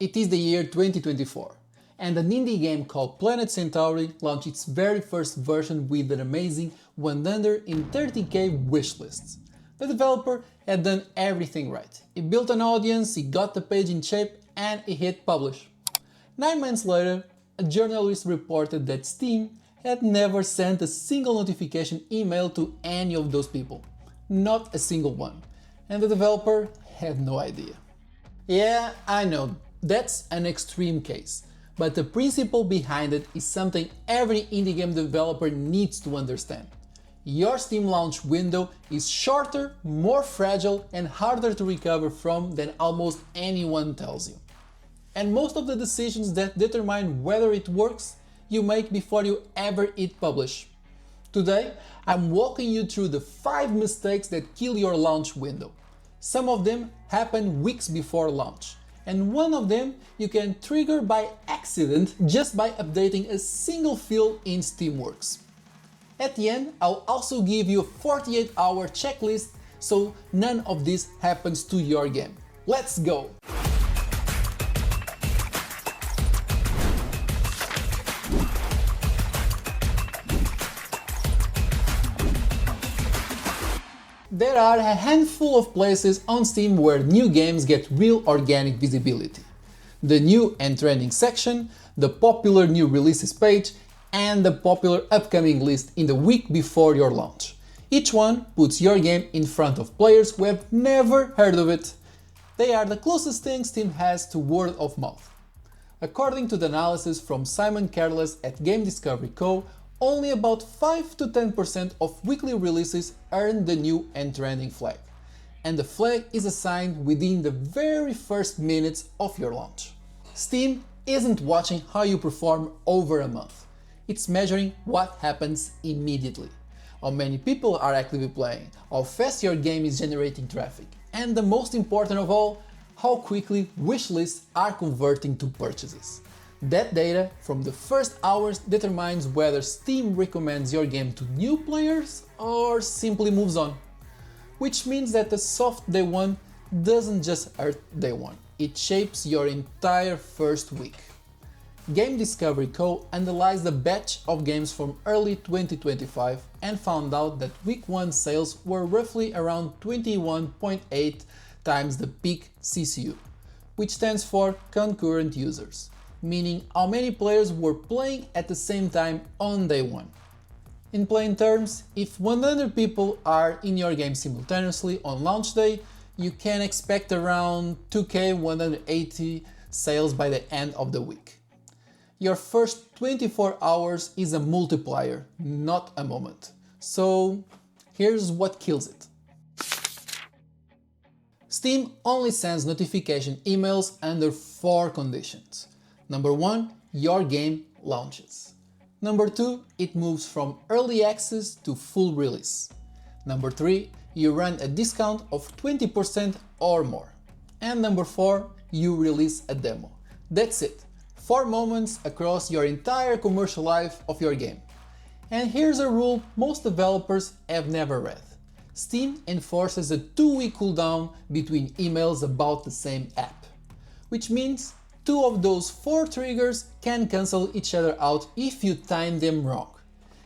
It is the year 2024, and an indie game called Planet Centauri launched its very first version with an amazing 130k wishlists. The developer had done everything right. He built an audience, he got the page in shape, and he hit publish. 9 months later, a journalist reported that Steam had never sent a single notification email to any of those people. Not a single one. And the developer had no idea. Yeah, I know, that's an extreme case, but the principle behind it is something every indie game developer needs to understand. Your Steam launch window is shorter, more fragile, and harder to recover from than almost anyone tells you. And most of the decisions that determine whether it works, you make before you ever hit publish. Today, I'm walking you through the 5 mistakes that kill your launch window. Some of them happen weeks before launch, and one of them you can trigger by accident just by updating a single field in Steamworks. At the end, I'll also give you a 48-hour checklist so none of this happens to your game. Let's go! There are a handful of places on Steam where new games get real organic visibility. The new and trending section, the popular new releases page, and the popular upcoming list in the week before your launch. Each one puts your game in front of players who have never heard of it. They are the closest thing Steam has to word of mouth. According to the analysis from Simon Careless at Game Discovery Co., only about 5 to 10% of weekly releases earn the new and trending flag, and the flag is assigned within the very first minutes of your launch. Steam isn't watching how you perform over a month, it's measuring what happens immediately. How many people are actively playing, how fast your game is generating traffic, and the most important of all, how quickly wishlists are converting to purchases. That data from the first hours determines whether Steam recommends your game to new players or simply moves on. Which means that the soft day one doesn't just hurt day one, it shapes your entire first week. Game Discovery Co. analyzed a batch of games from early 2025 and found out that week 1 sales were roughly around 21.8 times the peak CCU, which stands for concurrent users, meaning how many players were playing at the same time on day 1. In plain terms, if 100 people are in your game simultaneously on launch day, you can expect around 2,180 sales by the end of the week. Your first 24 hours is a multiplier, not a moment. So here's what kills it. Steam only sends notification emails under 4 conditions. Number 1, your game launches. Number 2, it moves from early access to full release. Number 3, you run a discount of 20% or more. And number 4, you release a demo. That's it. 4 moments across your entire commercial life of your game. And here's a rule most developers have never read. Steam enforces a 2-week cooldown between emails about the same app, which means 2 of those 4 triggers can cancel each other out if you time them wrong.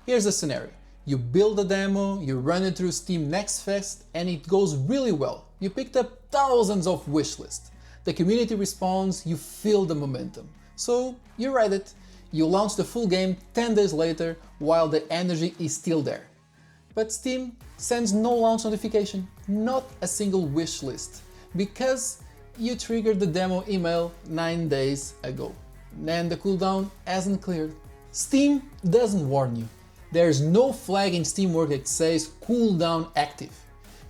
Here's a scenario. You build a demo, you run it through Steam Next Fest, and it goes really well. You picked up thousands of wishlists. The community responds, you feel the momentum. So you write it. You launch the full game 10 days later while the energy is still there. But Steam sends no launch notification, not a single wishlist, because you triggered the demo email 9 days ago, and the cooldown hasn't cleared. Steam doesn't warn you. There's no flag in Steamworks that says cooldown active.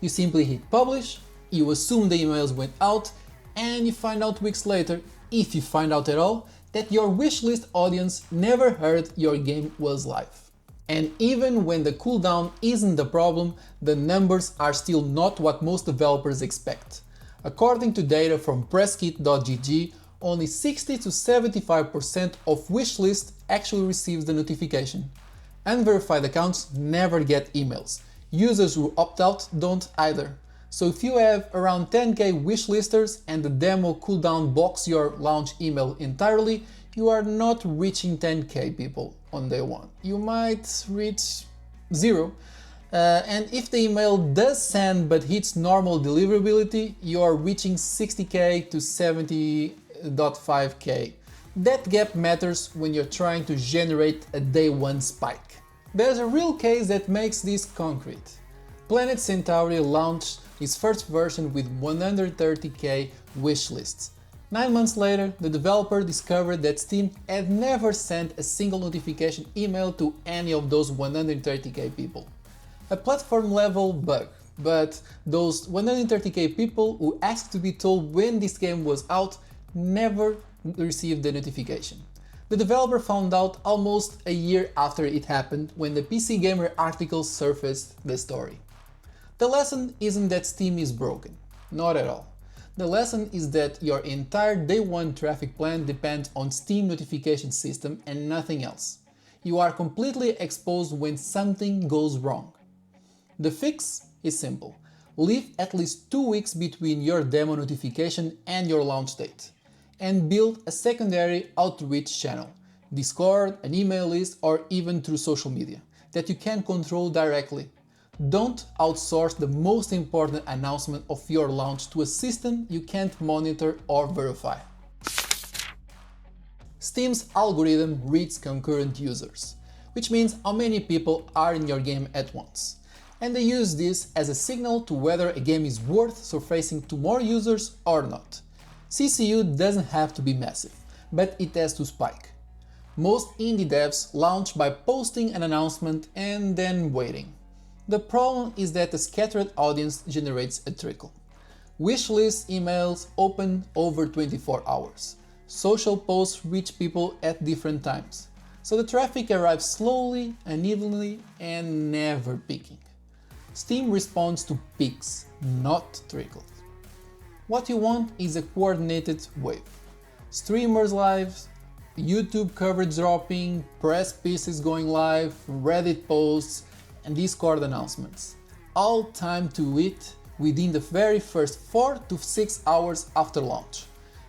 You simply hit publish, you assume the emails went out, and you find out weeks later, if you find out at all, that your wishlist audience never heard your game was live. And even when the cooldown isn't the problem, the numbers are still not what most developers expect. According to data from presskit.gg, only 60 to 75% of wishlist actually receives the notification. Unverified accounts never get emails. Users who opt out don't either. So if you have around 10k wishlisters and the demo cooldown blocks your launch email entirely, you are not reaching 10k people on day one. You might reach 0. And if the email does send but hits normal deliverability, you are reaching 60k to 70.5k. That gap matters when you're trying to generate a day one spike. There's a real case that makes this concrete. Planet Centauri launched its first version with 130k wishlists. 9 months later, the developer discovered that Steam had never sent a single notification email to any of those 130k people. A platform level bug, but those 130k people who asked to be told when this game was out never received the notification. The developer found out almost a year after it happened when the PC Gamer article surfaced the story. The lesson isn't that Steam is broken, not at all. The lesson is that your entire day one traffic plan depends on Steam notification system and nothing else. You are completely exposed when something goes wrong. The fix is simple. Leave at least 2 weeks between your demo notification and your launch date. And build a secondary outreach channel, Discord, an email list, or even through social media, that you can control directly. Don't outsource the most important announcement of your launch to a system you can't monitor or verify. Steam's algorithm reads concurrent users, which means how many people are in your game at once. And they use this as a signal to whether a game is worth surfacing to more users or not. CCU doesn't have to be massive, but it has to spike. Most indie devs launch by posting an announcement and then waiting. The problem is that a scattered audience generates a trickle. Wishlist emails open over 24 hours. Social posts reach people at different times. So the traffic arrives slowly, unevenly, and never peaking. Steam responds to peaks, not trickles. What you want is a coordinated wave. Streamers lives, YouTube coverage dropping, press pieces going live, Reddit posts, and Discord announcements. All timed to it within the very first 4 to 6 hours after launch.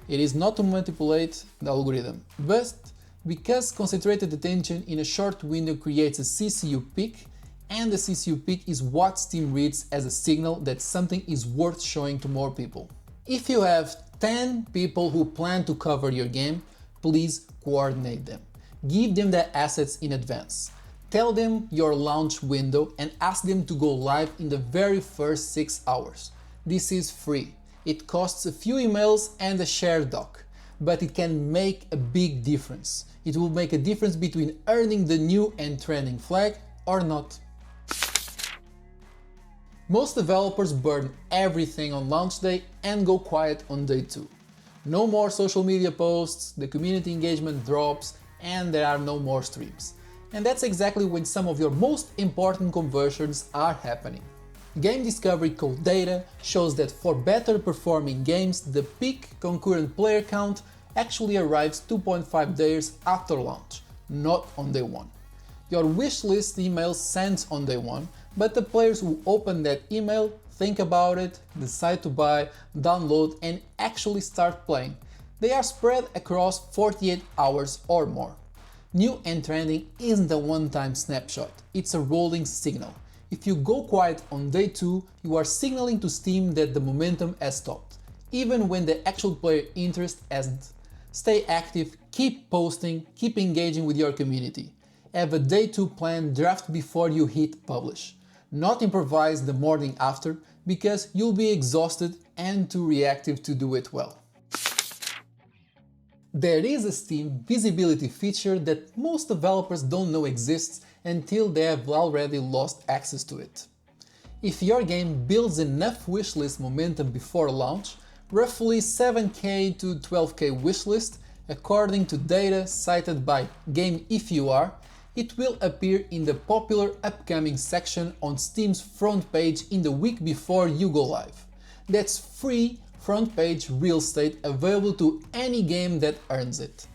It is not to manipulate the algorithm, but because concentrated attention in a short window creates a CCU peak, and the CCU peak is what Steam reads as a signal that something is worth showing to more people. If you have 10 people who plan to cover your game, please coordinate them. Give them the assets in advance. Tell them your launch window and ask them to go live in the very first 6 hours. This is free. It costs a few emails and a shared doc, but it can make a big difference. It will make a difference between earning the new and trending flag or not. Most developers burn everything on launch day and go quiet on day 2. No more social media posts, the community engagement drops, and there are no more streams. And that's exactly when some of your most important conversions are happening. Game discovery code data shows that for better performing games, the peak concurrent player count actually arrives 2.5 days after launch, not on day 1. Your wishlist email sends on day 1, but the players who open that email, think about it, decide to buy, download, and actually start playing. They are spread across 48 hours or more. New and trending isn't a one-time snapshot, it's a rolling signal. If you go quiet on day 2, you are signaling to Steam that the momentum has stopped, even when the actual player interest hasn't. Stay active, keep posting, keep engaging with your community. Have a day 2 plan draft before you hit publish. Not improvise the morning after, because you'll be exhausted and too reactive to do it well. There is a Steam visibility feature that most developers don't know exists until they have already lost access to it. If your game builds enough wishlist momentum before launch, roughly 7k to 12k wishlist, according to data cited by GameIfYouAre, it will appear in the popular upcoming section on Steam's front page in the week before you go live. That's free front page real estate available to any game that earns it.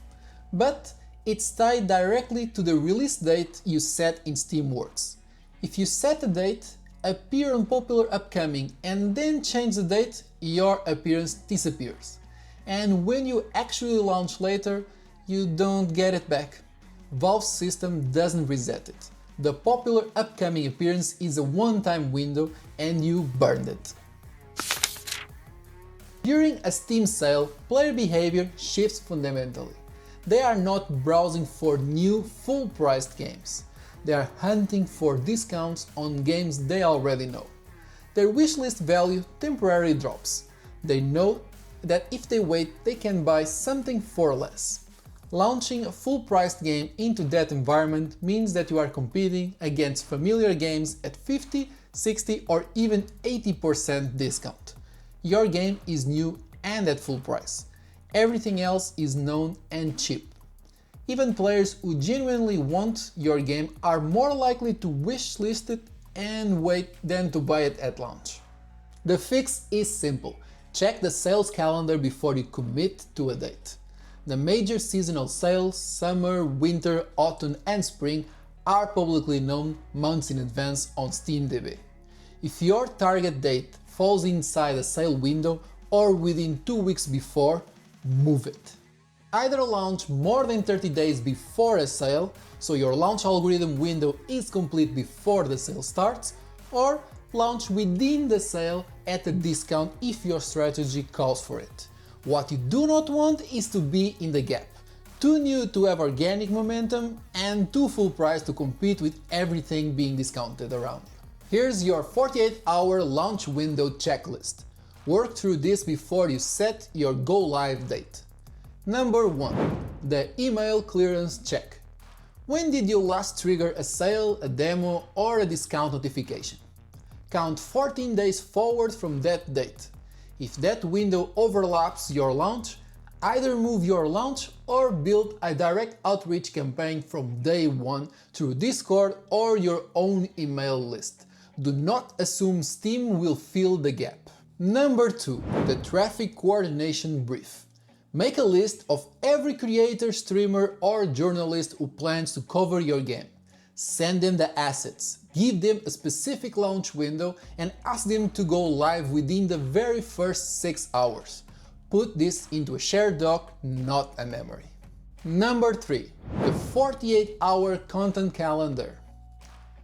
But it's tied directly to the release date you set in Steamworks. If you set a date, appear on popular upcoming and then change the date, your appearance disappears. And when you actually launch later, you don't get it back. Valve's system doesn't reset it. The popular upcoming appearance is a one-time window and you burned it. During a Steam sale, player behavior shifts fundamentally. They are not browsing for new, full-priced games. They are hunting for discounts on games they already know. Their wishlist value temporarily drops. They know that if they wait, they can buy something for less. Launching a full-priced game into that environment means that you are competing against familiar games at 50, 60 or even 80% discount. Your game is new and at full price. Everything else is known and cheap. Even players who genuinely want your game are more likely to wishlist it and wait than to buy it at launch. The fix is simple. Check the sales calendar before you commit to a date. The major seasonal sales, summer, winter, autumn and spring, are publicly known months in advance on SteamDB. If your target date falls inside a sale window or within 2 weeks before, move it. Either launch more than 30 days before a sale, so your launch algorithm window is complete before the sale starts, or launch within the sale at a discount if your strategy calls for it. What you do not want is to be in the gap, too new to have organic momentum and too full price to compete with everything being discounted around you. Here's your 48-hour launch window checklist. Work through this before you set your go live date. Number 1. The email clearance check. When did you last trigger a sale, a demo or a discount notification? Count 14 days forward from that date. If that window overlaps your launch, either move your launch or build a direct outreach campaign from day 1 through Discord or your own email list. Do not assume Steam will fill the gap. Number 2. The traffic coordination brief. Make a list of every creator, streamer or journalist who plans to cover your game. Send them the assets, give them a specific launch window and ask them to go live within the very first 6 hours. Put this into a shared doc, not a memory. Number 3. The 48-hour content calendar.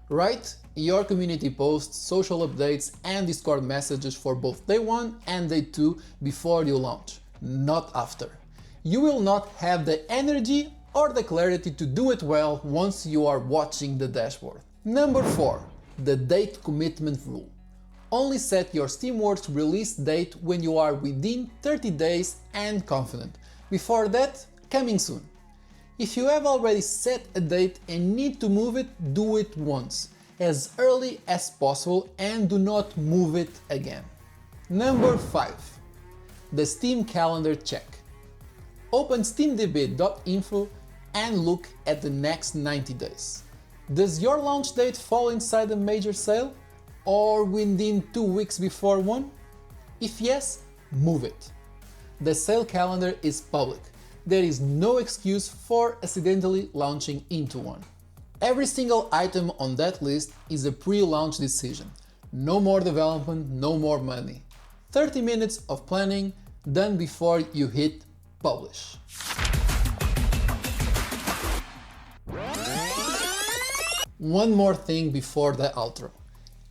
Write your community posts, social updates and Discord messages for both day 1 and day 2 before you launch, not after. You will not have the energy or the clarity to do it well once you are watching the dashboard. Number 4. The date commitment rule. Only set your Steamworks release date when you are within 30 days and confident. Before that, coming soon. If you have already set a date and need to move it, do it once, as early as possible and do not move it again. Number 5. The Steam calendar check. Open steamdb.info and look at the next 90 days. Does your launch date fall inside a major sale or within 2 weeks before one? If yes, move it. The sale calendar is public. There is no excuse for accidentally launching into one. Every single item on that list is a pre-launch decision. No more development, no more money. 30 minutes of planning done before you hit publish. One more thing before the outro.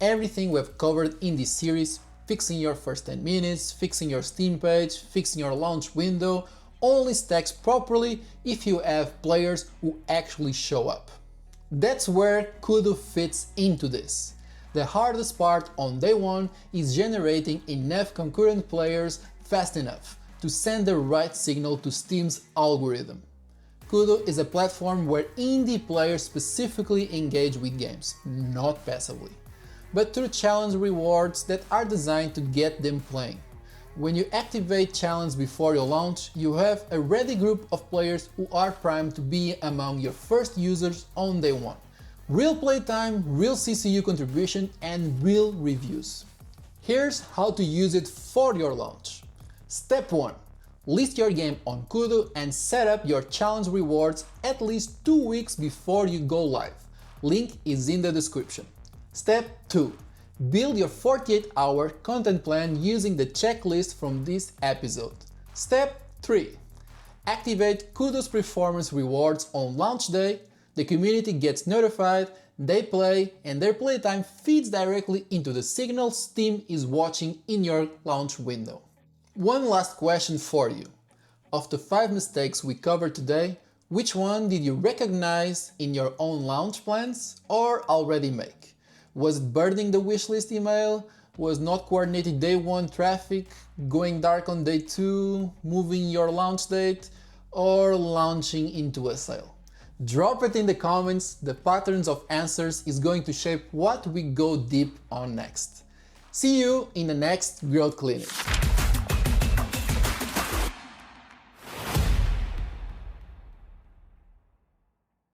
Everything we've covered in this series, fixing your first 10 minutes, fixing your Steam page, fixing your launch window, only stacks properly if you have players who actually show up. That's where QUDO fits into this. The hardest part on day 1 is generating enough concurrent players fast enough to send the right signal to Steam's algorithm. QUDO is a platform where indie players specifically engage with games, not passively, but through challenge rewards that are designed to get them playing. When you activate challenge before your launch, you have a ready group of players who are primed to be among your first users on day 1. Real playtime, real CCU contribution and real reviews. Here's how to use it for your launch. Step 1. List your game on QUDO and set up your challenge rewards at least 2 weeks before you go live. Link is in the description. Step 2. Build your 48-hour content plan using the checklist from this episode. Step 3. Activate QUDO's performance rewards on launch day. The community gets notified, they play, and their playtime feeds directly into the signal Steam is watching in your launch window. One last question for you. Of the 5 mistakes we covered today, which one did you recognize in your own launch plans or already make? Was it burning the wishlist email? Was not coordinating day 1 traffic, going dark on day 2, moving your launch date, or launching into a sale? Drop it in the comments, the patterns of answers is going to shape what we go deep on next. See you in the next Growth Clinic.